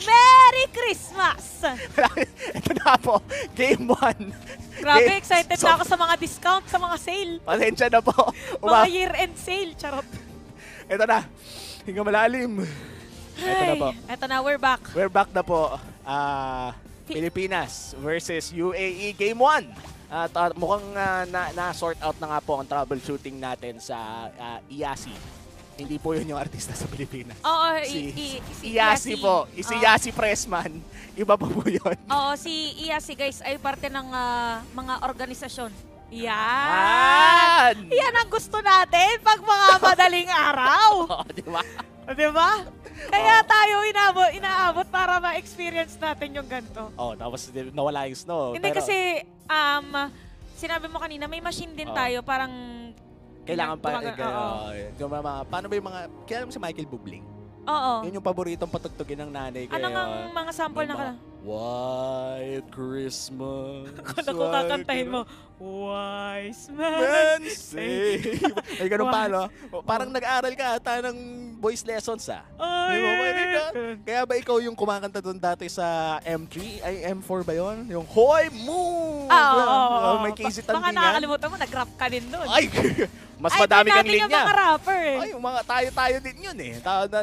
Merry Christmas! Ito na po, Game 1. Grabe, excited na ako sa mga discount, sa mga sale. Pasensya na po. Mga year-end sale, charot. Ito na, hinga malalim. Ito na po. Ito na, we're back. We're back na po. Pilipinas versus UAE Game 1. At mukhang na-sort out na nga po ang troubleshooting natin sa IASI. Hindi po yun yung artista sa Pilipinas. Oo, si IASI po. Si IASI Pressman. Iba pa po yun. Oo, si IASI guys ay parte ng mga organisasyon. Yan! Yan ang gusto natin pag mga madaling araw. Oo, di ba? Di ba? Kaya tayo inaabot para ma-experience natin yung ganito. Oh, tapos nawala yung snow. Hindi pero, kasi, sinabi mo kanina, may machine din tayo, parang... Kailangan pa, paano ba yung mga, kailangan mo si Michael Bublé? Oo. Yun yung paboritong patugtugin ng nanay. Ano nga mga sample na ka? White Christmas. Kung ko kakantahin mo, Wise man say. Ay, ganun pa, no? Parang nag-aaral ka ata ng voice lessons, Kaya ba ikaw yung kumakanta doon dati sa M3? Ay, M4 ba yun? Yung Hoy Moo! May Casey Tandingan. Baka nakakalimutan mo, nag-rap ka din doon. Ay, mas madami kang linya. Ay, yung mga rapper Ay, yung mga tayo din yun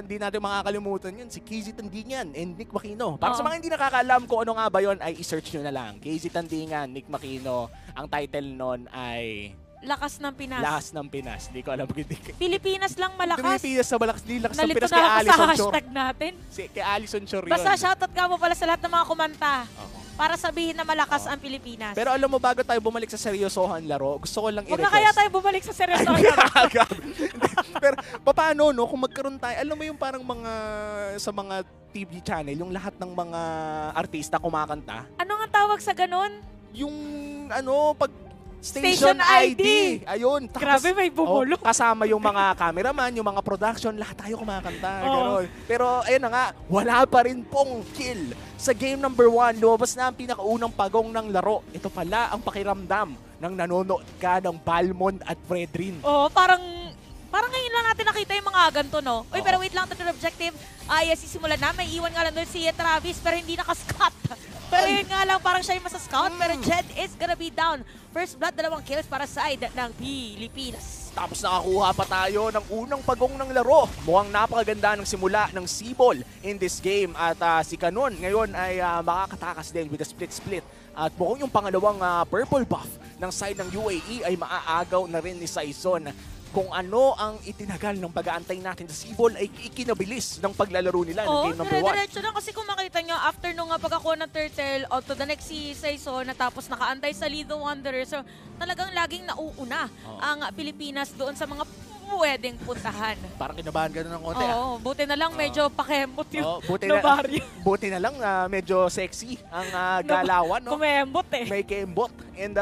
Hindi natin makakalimutan yun. Si Casey Tandingan and Nick Makino. Para sa mga hindi nakakaalam kung ano nga ba yun, ay i-search nyo na lang. Casey Tandingan, Nick Makino. Ang title nun ay... Lakas ng Pinas. Lakas ng Pinas. Hindi ko alam. Pilipinas lang malakas. Pilipinas sa malakas. Hindi lakas ng Pinas kay Alison Shore. Hashtag natin. Kay Alison Shore yun. Basta shoutout ka mo pala sa lahat ng mga kumanta. Para sabihin na malakas ang Pilipinas. Pero alam mo, bago tayo bumalik sa seryosohan laro, gusto ko lang i-request. Huwag na kaya tayo bumalik sa seryosohan laro. Pero paano, no? Kung magkaroon tayo, alam mo yung parang sa mga TV channel, yung lahat ng mga artista kumakanta. Ano nga tawag sa ganun? Yung pag Station ID. Ayun. Grabe, may bumulok. Kasama yung mga cameraman, yung mga production, lahat tayo kumakanta. Ganon. Pero ayun na nga, wala pa rin pong kill. Sa game number 1, lumabas na ang pinakaunang pagong ng laro. Ito pala ang pakiramdam ng nanonood ka ng Balmond at Fredrin. Parang ngayon lang natin nakita yung mga ganito, no? Uy, pero wait lang, third objective. Sisimulan na. May iwan nga lang doon si Travis, pero hindi naka-scout. Pero yun nga lang, parang siya yung masa-scout. Pero Jed is gonna be down. First blood, 2 kills para side ng Pilipinas. Tapos nakakuha pa tayo ng unang pagong ng laro. Mukhang napakaganda ng simula ng Sibol in this game. At si Canon ngayon ay makakatakas din with a split-split. At mukhang yung pangalawang purple buff ng side ng UAE ay maaagaw na rin ni Saison. Kung ano ang itinagal ng pag-aantay natin sa Sibol ay ikinabilis ng paglalaro nila ng game number 1. Diretso lang kasi kung makita nyo, after nung pagkakuha ng turtle, to the next si Saison, natapos nakaantay sa Lido Wanderers, so talagang laging nauuna ang Pilipinas doon sa mga pwedeng puntahan. Parang kinabahan ka na ng konti. Buti na lang medyo pakembot yung Novario. Buti na lang medyo sexy ang galawan. Kumembot May kembot. And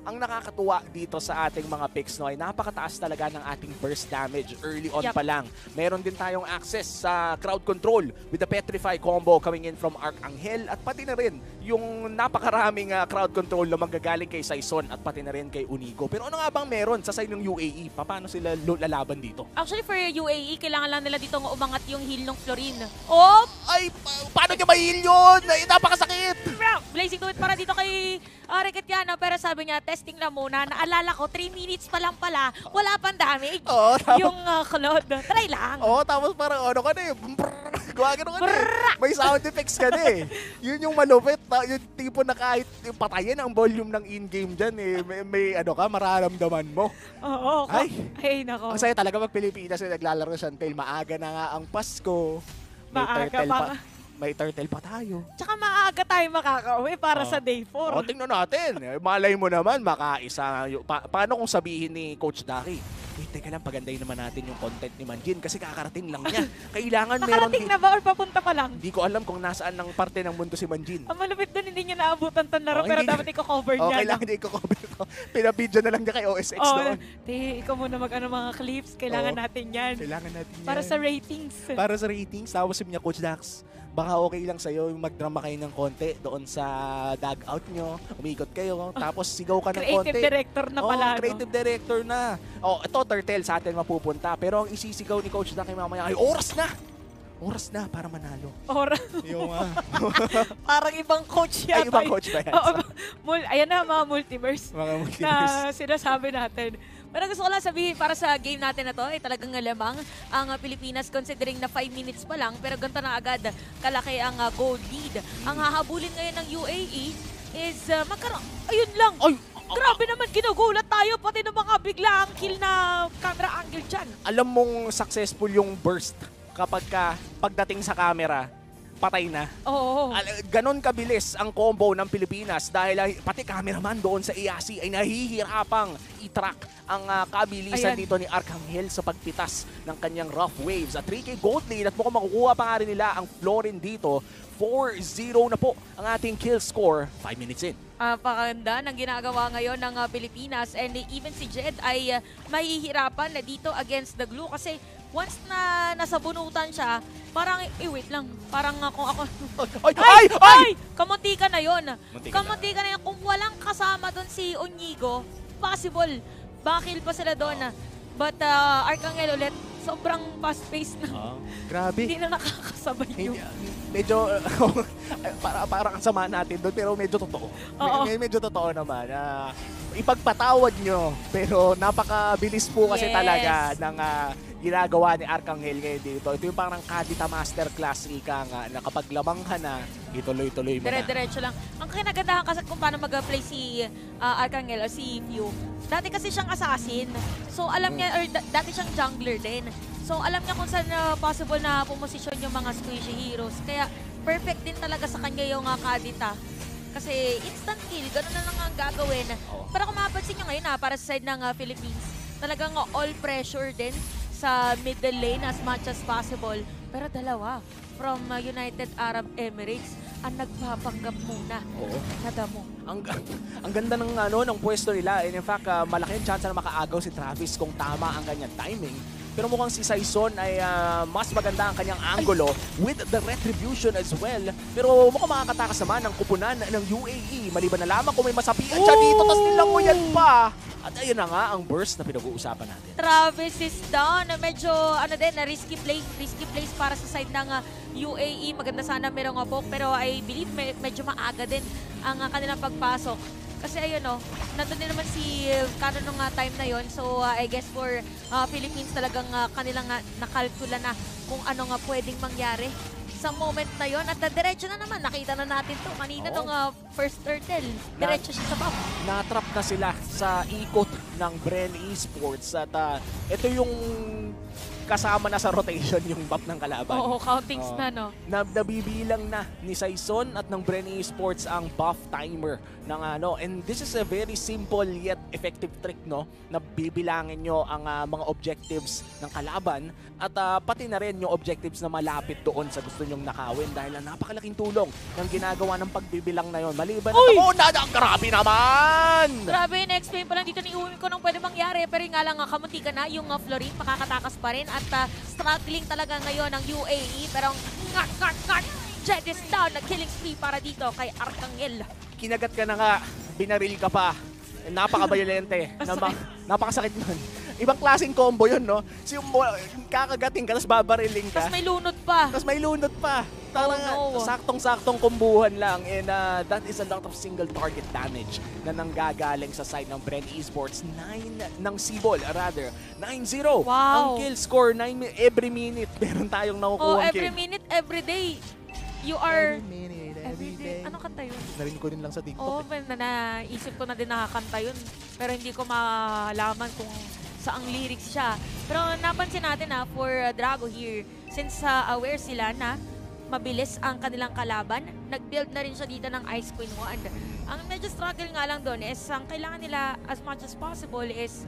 ang nakakatuwa dito sa ating mga picks ay napakataas talaga ng ating burst damage early on pa lang. Meron din tayong access sa crowd control with the Petrify combo coming in from Arcangel at pati na rin yung napakaraming crowd control na manggagaling kay Saison at pati na rin kay Unigo. Pero ano nga bang meron sa side ng UAE? Paano sila lalaban dito? Actually for UAE, kailangan lang nila dito umangat yung heal ng Florin. Ay, paano niya ma-heal yun? Napakasakit! Blazing to it para dito kay Reketiano, pero sabi niya, testing lang muna. Naalala ko, 3 minutes pa lang pala, wala pang damage. Yung Claude, try lang. Tapos parang ka na gumagano ka na may sound effects ka na Yun yung malupit. Yung tipo na kahit patayin ang volume ng in-game dyan may mararamdaman mo. Ay, nako. Ang saya talaga mag-Pilipinas yung naglalaro siya until maaga na nga ang Pasko. May turtle pa tayo. Tsaka maaga tayo makakauwi para sa day 4. Tingnan natin. Malay mo naman, makaisa. Paano kung sabihin ni Coach Daki, teka lang, pagandahin naman natin yung content ni Manjin kasi kakarating lang niya. Kailangan meron... Nakarating na ba or papunta pa lang? Hindi ko alam kung nasaan ng parte ng mundo si Manjin. Ang malupit doon, hindi niya naabutan itong laro pero dapat i-cover niya. Kailangan i-cover ko. Pinabidyo na lang niya kay OSX doon. Ikaw muna mga clips. Kailangan natin yan. Kailangan natin yan. Para sa ratings. Para sa ratings. Tapos sabi niya, Coach Dax, baka okay lang sa'yo yung magdrama kayo ng konti doon sa dugout nyo. Umikot kayo. Tapos sigaw ka ng konti. Creative director na pala. Creative director na. Ito, turtle sa atin mapupunta. Pero ang isisigaw ni Coach Daki mamaya ay oras na! oras na para manalo. Or, Yung, parang ibang coach yata. ay, ibang coach ba yan? Oo, ayan na, mga multiverse Mga na multiverse. sinasabi natin. Pero gusto ko lang sabihin, para sa game natin na to, ay talagang lamang ang Pilipinas considering na 5 minutes pa lang, pero ganito na agad kalaki ang gold lead. Ang hahabulin ngayon ng UAE is ayun lang. Ay, Grabe naman, ginugulat tayo, pati ng mga biglaang kill na camera angle dyan. alam mong successful yung burst kapag pagdating sa camera, patay na. Oo. Ganon kabilis ang combo ng Pilipinas dahil pati cameraman doon sa IASI ay nahihirapang i-track ang kabilisan Ayan. dito ni Arcangel sa pagpitas ng kanyang rough waves. At 3K gold lead at mukhang makukuha pa nga rin nila ang Florin dito. 4-0 na po ang ating kill score 5 minutes in. Pakaganda ng ginagawa ngayon ng Pilipinas, and even si Jed ay mahihirapan na dito against the glue kasi once na nasabunutan siya, parang, wait lang, parang kung ako... Ay! Kamunti ka na yun. Munti ka Kamunti ka na yun. Kung walang kasama doon si Onigo, possible, bakil pa sila doon. But Arcangel ulit, sobrang fast-paced na. Grabe. Hindi na nakakasabay yung... Medyo para kasama natin doon pero medyo totoo. Oo. Medyo totoo naman. Ipagpatawad nyo pero napakabilis po kasi Yes. talaga ng ginagawa ni Arcangel ngayon dito. Ito yung parang Kadita Masterclass ika nga na kapag lamang ka na, ituloy-tuloy mo na. Dire-diretso lang. Ang kinagandahan kasi kung paano mag-play si Arcangel o si Few, dati kasi siyang assassin. So alam niya, or dati siyang jungler din. So alam niya kung saan possible na pumosisyon yung mga squishy heroes. Kaya perfect din talaga sa kanya yung Kadita. Kasi instant kill, gano'n na lang ang gagawin. Oo. Pero kung mapapansin nyo ngayon para sa side ng Philippines, talagang all pressure din sa middle lane as much as possible. Pero dalawa from United Arab Emirates ang nagpapanggap muna. Oo. Nadamo. Ang ganda ng ng pwesto nila. And in fact, malaki ang chance na makaagaw si Travis kung tama ang kanyang timing. Pero mukhang si Saison ay mas maganda ang kanyang angulo with the retribution as well. Pero mukhang makakatakas naman ang kupunan ng UAE. Maliban na lamang kung may masapian siya dito, tapos nilangoyan pa. At ayun na nga ang burst na pinag-uusapan natin. Travis is down. Medyo risky plays para sa side ng UAE. Maganda sana merong poke, pero I believe medyo maaga din ang kanilang pagpasok. Kasi ayun nandun din naman si Canon nung time na yon. So I guess for Philippines talagang kanilang nakalkula na kung ano nga pwedeng mangyari sa moment na yon. At diretso na naman, nakita na natin to kanina nung first turtle. Diretso siya sa buff. Natrap na sila sa ikot ng Bren Esports. At ito yung kasama na sa rotation yung buff ng kalaban. Oo, countings na Nabibilang na ni Saison at ng Bren Esports ang buff timer ng and this is a very simple yet effective trick na bibilangin nyo ang mga objectives ng kalaban at pati na rin yung objectives na malapit doon sa gusto nyong nakawin dahil napakalaking tulong ng ginagawa ng pagbibilang na yon. Maliban na grabe naman! Grabe, na-explain pa lang dito ni Uwin ko nung pwede mangyari, pero nga lang kamunti ka na yung Florin, makakatakas pa rin at struggling talaga ngayon ng UAE, pero Jed is down, na killing spree para dito kay Arcangel. Kinagat ka na nga, binaril ka pa. Napaka-violente. Napakasakit nun. Ibang klaseng combo yun, no? So, kakagating ka, tapos babariling ka. Tapos may lunod pa. Tapos may lunod pa. Oh, no. Saktong-saktong kumbuhan lang. And that is a lot of single target damage na nanggagaling sa side ng Bren Esports. 9 ng Sibol, rather. 9-0. Wow. Ang kill score, every minute. Meron tayong nakukuha Every minute, every day. You are... Every minute, Every day. Ano kanta yun? Narinig ko din lang sa TikTok. Oo, naisip ko na din nakakanta yun. Pero hindi ko malaman kung saang lyrics siya. Pero napansin natin for Drago here, since aware sila na mabilis ang kanilang kalaban, nag-build na rin siya dito ng Ice Queen 1. Ang medyo struggle nga lang doon is, ang kailangan nila as much as possible is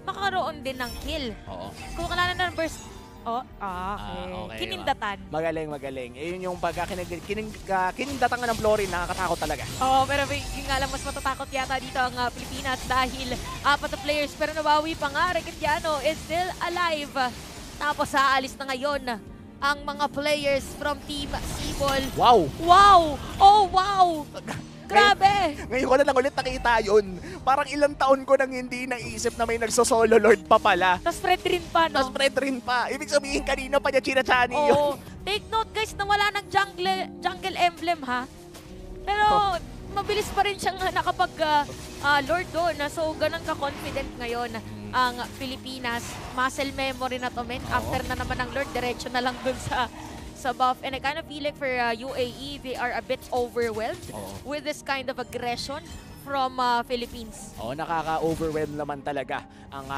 makaroon din ng kill. Oo. Kung kailangan na ng burst, okay. Kinindatan. Magaling. Yun yung kinindatan nga ng Florin, nakakatakot talaga. Oo, pero yung nga lang mas matatakot yata dito ang Pilipinas dahil 4 na players pero nabawi pa nga. Recatiano is still alive. Tapos aalis na ngayon ang mga players from Team Sibol. Wow! Wow! Oh, wow! Grabe! Ngayon ko na lang ulit nakita yun. Parang ilang taon ko nang hindi naisip na may nagso-solo lord pa pala. Tapos Fred rin pa, no? Tapos Fred rin pa. Ibig sabihin kanina pa niya chinachani yun. Oo. Take note guys na wala ng jungle emblem ha. Pero mabilis pa rin siyang nakapag-lord doon. So ganun ka-confident ngayon ang Pilipinas. Muscle memory na to, men. After na naman ng lord, diretso na lang doon sa buff. And I kind of feel like for UAE, they are a bit overwhelmed with this kind of aggression from Philippines. Nakaka-overwhelm naman talaga ang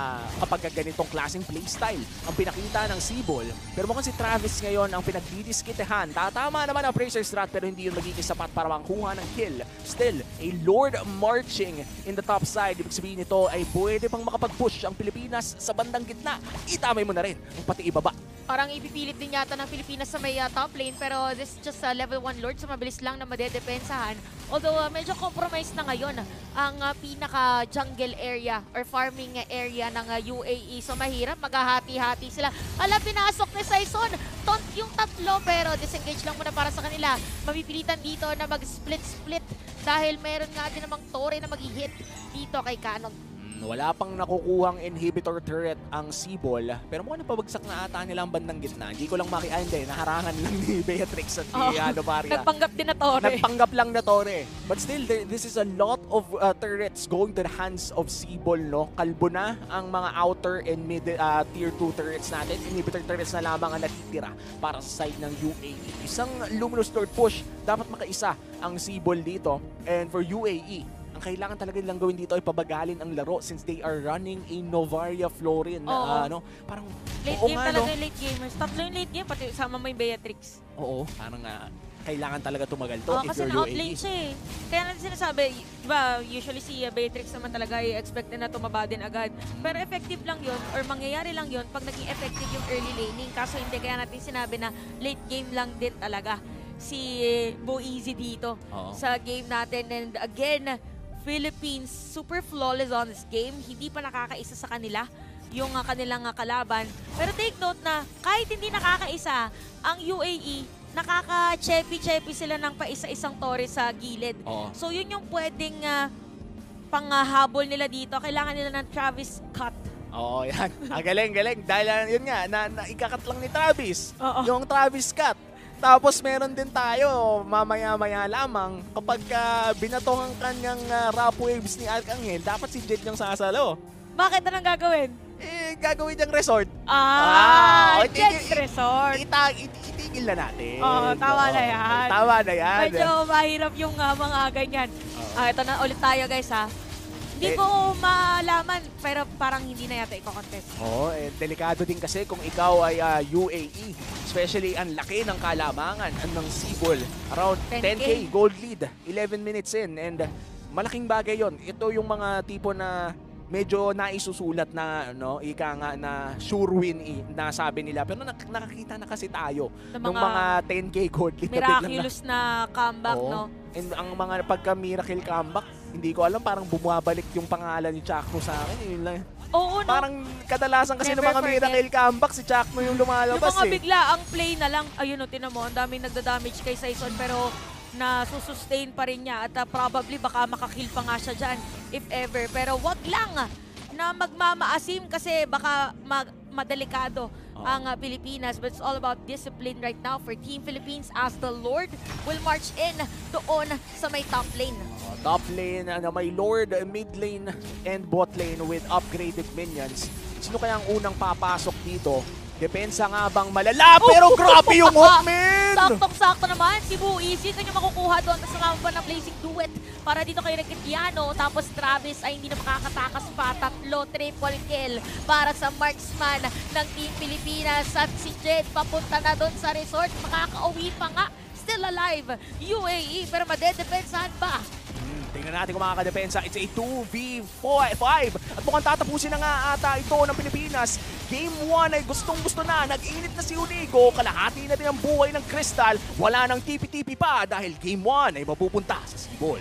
kapag ganitong klaseng playstyle ang pinakita ng Cball. Pero mukhang si Travis ngayon ang pinagdidiskitehan. Tatama naman ang Bracer strat pero hindi yun magiging sapat para mangkuha ng kill. Still, a Lord marching in the top side. Ibig sabihin nito ay pwede pang makapag-push ang Pilipinas sa bandang gitna. Itamay mo na rin ang pati ibaba. Parang ipipilit din yata ng Pilipinas sa may top lane pero this is just a level 1 Lord so mabilis lang na madedepensahan. Although medyo compromise na ngayon ang pinaka-jungle area or farming area ng UAE. So mahirap, maghahati-hati sila. Pinasok ni Saison, taunt yung tatlo pero disengage lang muna para sa kanila. Mapipilitan dito na mag-split-split dahil meron nga din namang Torre na mag-hit dito kay Canon. Wala pang nakukuhang inhibitor turret ang Cball. Pero mukhang napabagsak na ata nila ang bandang gitna. Hindi ko lang naharangan lang ni Beatrix at ni Maria. Nagpanggap din na Torre. Nagpanggap lang na Torre. But still, this is a lot of turrets going to the hands of Cball, no? Kalbo na ang mga outer and mid tier 2 turrets natin. Inhibitor turrets na lamang ang natitira para sa side ng UAE. Isang Luminous Lord push. Dapat makaisa ang Cball dito. And for UAE, ang kailangan talaga nilang gawin dito ay pabagalin ang laro since they are running a Novaria Florin. Parang late game talaga yung late gamers. Tatlo yung late game, pati sama mo yung Beatrix. Oo, parang kailangan talaga tumagal to if kasi you're na-outlane siya eh. Kaya natin sinasabi, diba, usually si Beatrix naman talaga i-expect na tumaba din agad. Pero effective lang yun, or mangyayari lang yun pag naging effective yung early laning. Kaso hindi, kaya natin sinabi na late game lang din talaga si Boeasy dito sa game natin. And again, Philippines super flawless on this game. Hindi pa nakakaisa sa kanila yung kanilang kalaban. Pero take note na kahit hindi nakakaisa, ang UAE, nakaka-cheppy-cheppy sila ng paisa-isang Torre sa gilid. So yun yung pwedeng panghabol nila dito. Kailangan nila ng Travis cut. Yan. Galing. Dahil yun nga, ikakat lang ni Travis. Yung Travis cut. Tapos meron din tayo, mamaya-maya lamang, kapag binato ang kanyang rap waves ni Arcangel, dapat si Jet yung sasalo. Bakit? Anong gagawin? Gagawin niyang resort. Jet's resort. Itigil na natin. Tama na yan. Tama na yan. Medyo mahirap yung mga ganyan. Ito na ulit tayo guys ha. Hindi ko malaman, pero parang hindi na yata i-contest. Delikado din kasi kung ikaw ay UAE. Especially ang laki ng kalamangan ng Cball. Around 10K gold lead, 11 minutes in. And malaking bagay yon. Ito yung mga tipo na medyo naisusulat na, ika nga na sure win na sabi nila. Pero nakakita na kasi tayo ng mga 10K gold lead. Miraculous na comeback, no? And ang mga pagka-miracle comeback, hindi ko alam, parang bumabalik yung pangalan ni Chakno sa akin. Yun lang. Parang kadalasan kasi ng mga miracle comeback, si Chakno yung lumalabas. Yung mga bigla, ang play na lang, ayun tinan mo, ang daming nagda-damage kay Saison, pero nasusustain pa rin niya at probably baka makakill pa nga siya dyan, if ever. Pero wag lang na magmamaasim kasi baka madelikado ang Pilipinas. But it's all about discipline right now for Team Philippines as the Lord will march in doon sa may top lane. Top lane na may Lord, mid lane, and bot lane with upgraded minions. Sino kaya ang unang papasok dito? Depensa nga bang malala? Pero grabe yung Hawkman! Saktong-sakto naman. Si Boeasy kanya makukuha doon sa kama ng Blazing Duet para dito kay Rakitiano. Tapos Travis ay hindi na makakatakas pa. Tatlo, triple kill para sa marksman ng Team Pilipinas. At si Jed papunta na doon sa resort. Makakauwi pa nga. Still alive. UAE pero madedepensahan ba? Tingnan natin kung makakadepensa. It's a 2v5. At mukhang tatapusin na nga ata ito ng Pilipinas. Game 1 ay gustong-gusto na. Nag-init na si Unigo. Kalahati na din ang buhay ng Crystal. Wala nang tipi-tipi pa dahil Game 1 ay mapupunta sa Cball.